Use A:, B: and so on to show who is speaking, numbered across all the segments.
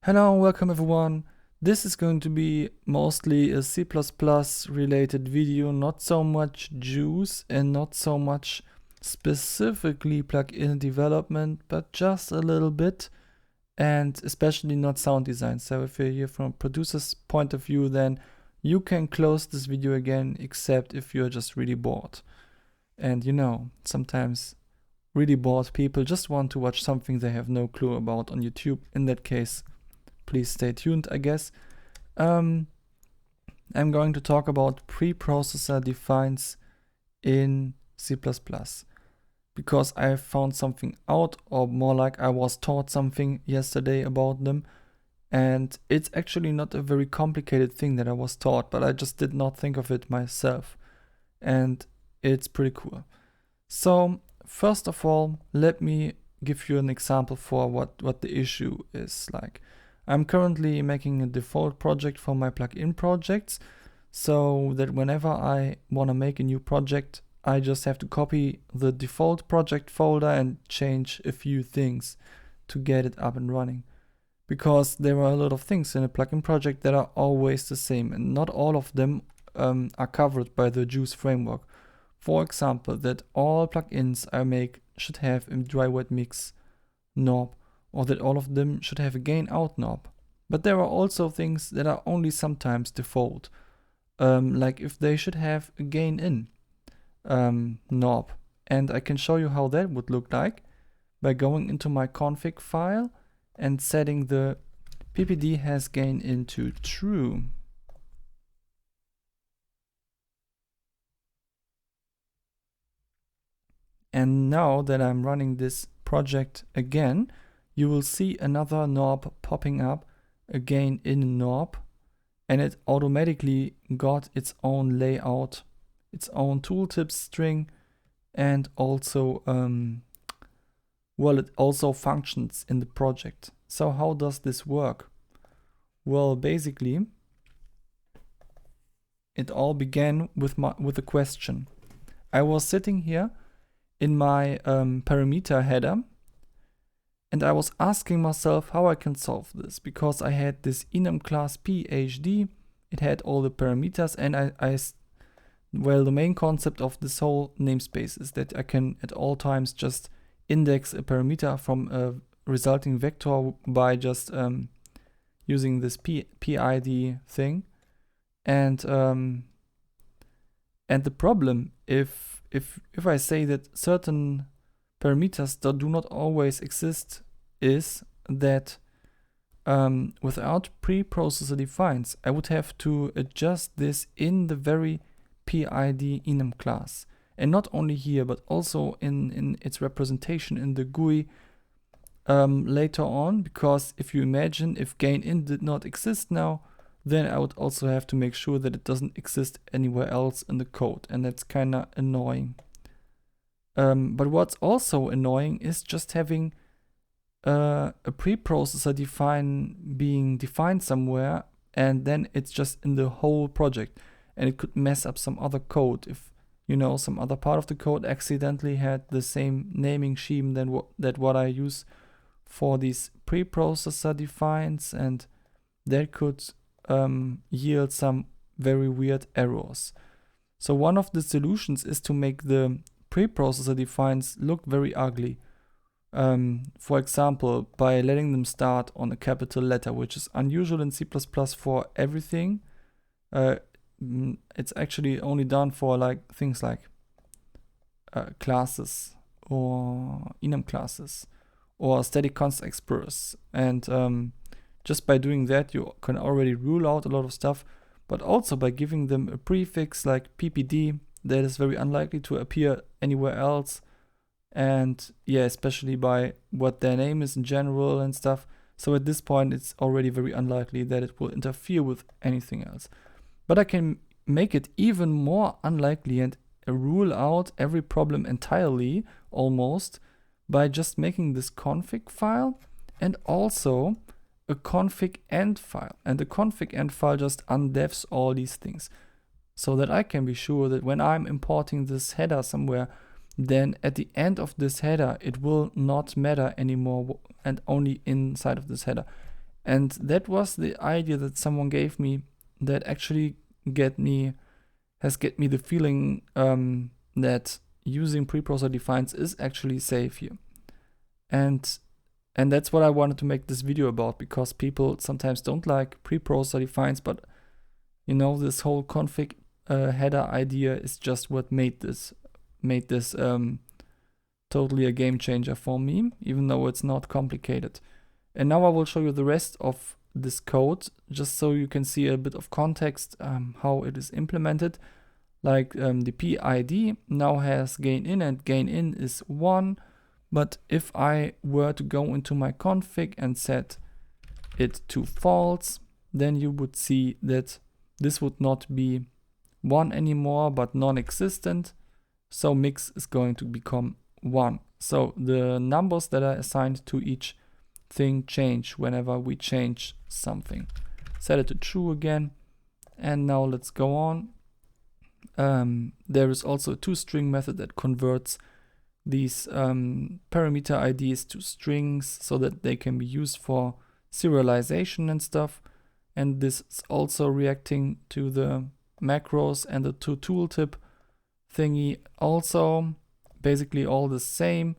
A: Hello and welcome everyone. This is going to be mostly a C++ related video, not so much juice and not so much specifically plugin development, but just a little bit, and especially not sound design. So if you're here from a producer's point of view, then you can close this video again, except if you're just really bored. And sometimes really bored people just want to watch something they have no clue about on YouTube. In that case, please stay tuned, I guess. I'm going to talk about preprocessor defines in C++ because I found something out, or more like I was taught something yesterday about them, and it's actually not a very complicated thing that I was taught, but I just did not think of it myself, and it's pretty cool. So first of all, let me give you an example for what the issue is like. I'm currently making a default project for my plugin projects, so that whenever I want to make a new project, I just have to copy the default project folder and change a few things to get it up and running. Because there are a lot of things in a plugin project that are always the same, and not all of them are covered by the Juice framework. For example, that all plugins I make should have a dry wet mix knob, or that all of them should have a gain out knob. But there are also things that are only sometimes default, like if they should have a gain in knob. And I can show you how that would look like by going into my config file and setting the ppd has gain in to true. And now that I'm running this project again, you will see another knob popping up, a gain in knob, and it automatically got its own layout, its own tooltips string, and also, it also functions in the project. So how does this work? Well, basically, it all began with a question. I was sitting here in my parameter header, and I was asking myself how I can solve this, because I had this enum class phd, it had all the parameters, and the main concept of this whole namespace is that I can at all times just index a parameter from a resulting vector by just using this PID thing. And the problem, if I say that certain parameters that do not always exist, is that without preprocessor defines, I would have to adjust this in the very PID enum class. And not only here, but also in its representation in the GUI later on, because if you imagine if gain in did not exist now, then I would also have to make sure that it doesn't exist anywhere else in the code, and that's kind of annoying. But what's also annoying is just having a preprocessor being defined somewhere, and then it's just in the whole project, and it could mess up some other code if some other part of the code accidentally had the same naming scheme than what I use for these preprocessor defines, and that could yield some very weird errors. So one of the solutions is to make the preprocessor defines look very ugly. For example, by letting them start on a capital letter, which is unusual in C++ for everything. It's actually only done for like things like classes or enum classes or static const express, and just by doing that you can already rule out a lot of stuff. But also by giving them a prefix like ppd that is very unlikely to appear anywhere else, and especially by what their name is in general and stuff. So at this point it's already very unlikely that it will interfere with anything else. But I can make it even more unlikely and rule out every problem entirely, almost, by just making this config file and also a config end file. And the config end file just undefs all these things, so that I can be sure that when I'm importing this header somewhere, then at the end of this header, it will not matter anymore and only inside of this header. And that was the idea that someone gave me that actually has get me the feeling that using preprocessor defines is actually safe here. And that's what I wanted to make this video about, because people sometimes don't like preprocessor defines, but you know, this whole config header idea is just what made this totally a game changer for me, even though it's not complicated. And now I will show you the rest of this code, just so you can see a bit of context how it is implemented. Like the PID now has gain in, and gain in is 1. But if I were to go into my config and set it to false, then you would see that this would not be 1 anymore, but non-existent. So mix is going to become 1. So the numbers that are assigned to each thing change whenever we change something. Set it to true again. And now let's go on. There is also a toString method that converts these parameter IDs to strings so that they can be used for serialization and stuff. And this is also reacting to the macros and the tooltip thingy. Also, basically all the same.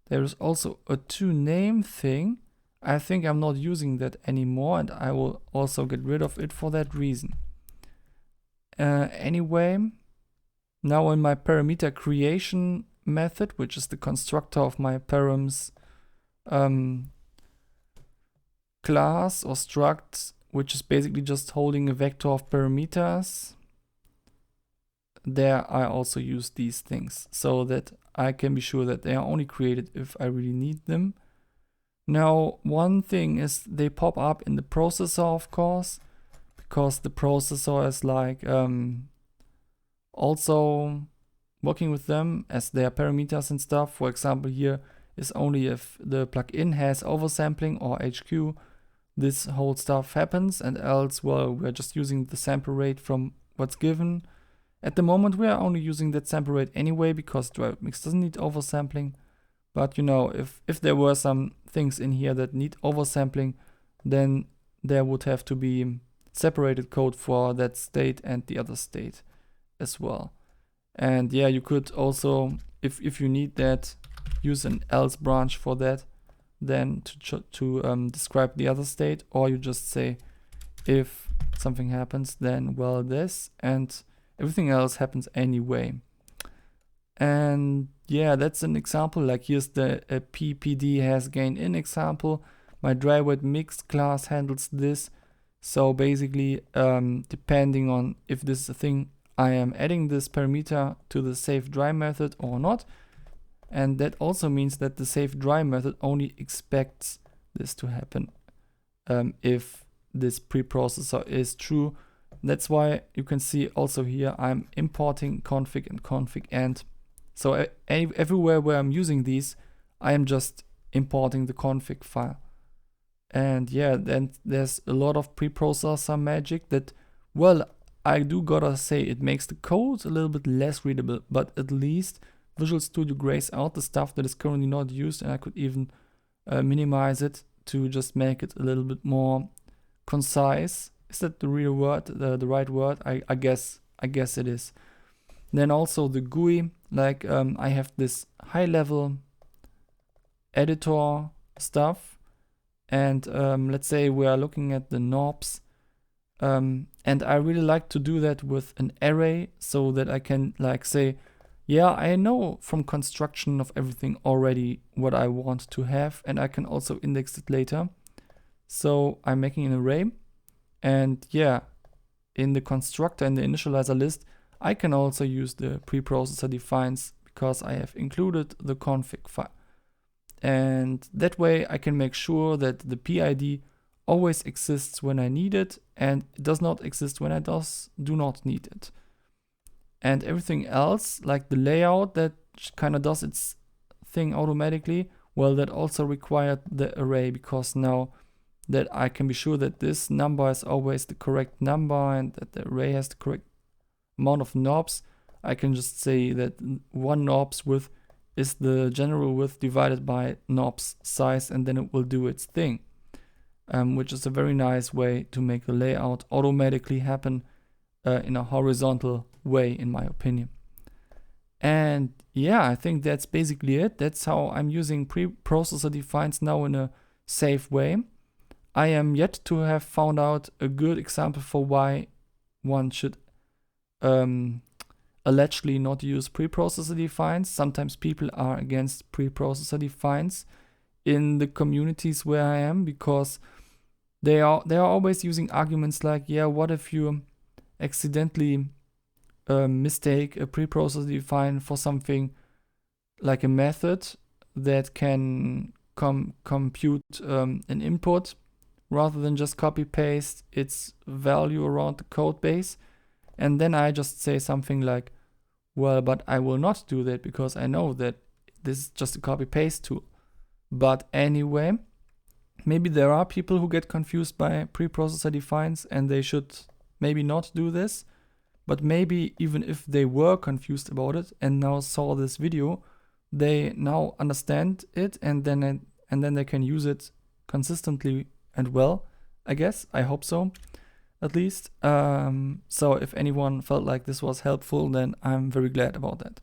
A: There is also a toName thing. I think I'm not using that anymore, and I will also get rid of it for that reason. Anyway, now in my parameter creation method, which is the constructor of my params class or struct, which is basically just holding a vector of parameters, there I also use these things so that I can be sure that they are only created if I really need them. Now, one thing is they pop up in the processor, of course, because the processor is like also working with them as their parameters and stuff. For example, here is only if the plugin has oversampling or HQ, this whole stuff happens, and else, well, we're just using the sample rate from what's given. At the moment, we are only using that sample rate anyway, because DriveMix doesn't need oversampling. But you know, if there were some things in here that need oversampling, then there would have to be separated code for that state and the other state as well. And yeah, you could also, if you need that, use an else branch for that, then to describe the other state, or you just say if something happens, then well this, and everything else happens anyway. And yeah, that's an example. Like here's the PPD has gain in example. My dry wet mix class handles this. So basically, depending on if this is a thing, I am adding this parameter to the save dry method or not. And that also means that the save dry method only expects this to happen if this preprocessor is true. That's why you can see also here I'm importing config and config and. So everywhere where I'm using these, I am just importing the config file. And yeah, then there's a lot of preprocessor magic that, well, I do gotta say it makes the code a little bit less readable, but at least Visual Studio grays out the stuff that is currently not used, and I could even minimize it to just make it a little bit more concise. Is that the real word, the right word? I guess it is. Then also the GUI, like I have this high level editor stuff, and let's say we are looking at the knobs, and I really like to do that with an array so that I can like say, yeah, I know from construction of everything already what I want to have, and I can also index it later. So I'm making an array, and yeah, in the constructor and the initializer list, I can also use the preprocessor defines because I have included the config file. And that way I can make sure that the PID always exists when I need it, and it does not exist when I do not need it. And everything else, like the layout that kind of does its thing automatically, well, that also required the array, because now that I can be sure that this number is always the correct number and that the array has the correct amount of knobs, I can just say that one knob's width is the general width divided by knobs size, and then it will do its thing. which is a very nice way to make the layout automatically happen in a horizontal way, in my opinion. And yeah, I think that's basically it. That's how I'm using preprocessor defines now in a safe way. I am yet to have found out a good example for why one should allegedly not use preprocessor defines. Sometimes people are against preprocessor defines in the communities where I am, because they are always using arguments like, yeah, what if you accidentally mistake a preprocessor define for something like a method that can compute an input rather than just copy paste its value around the code base. And then I just say something like, well, but I will not do that because I know that this is just a copy paste tool. But anyway, maybe there are people who get confused by preprocessor defines and they should maybe not do this. But maybe even if they were confused about it and now saw this video, they now understand it, and then they can use it consistently and well, I guess. I hope so, at least. So if anyone felt like this was helpful, then I'm very glad about that.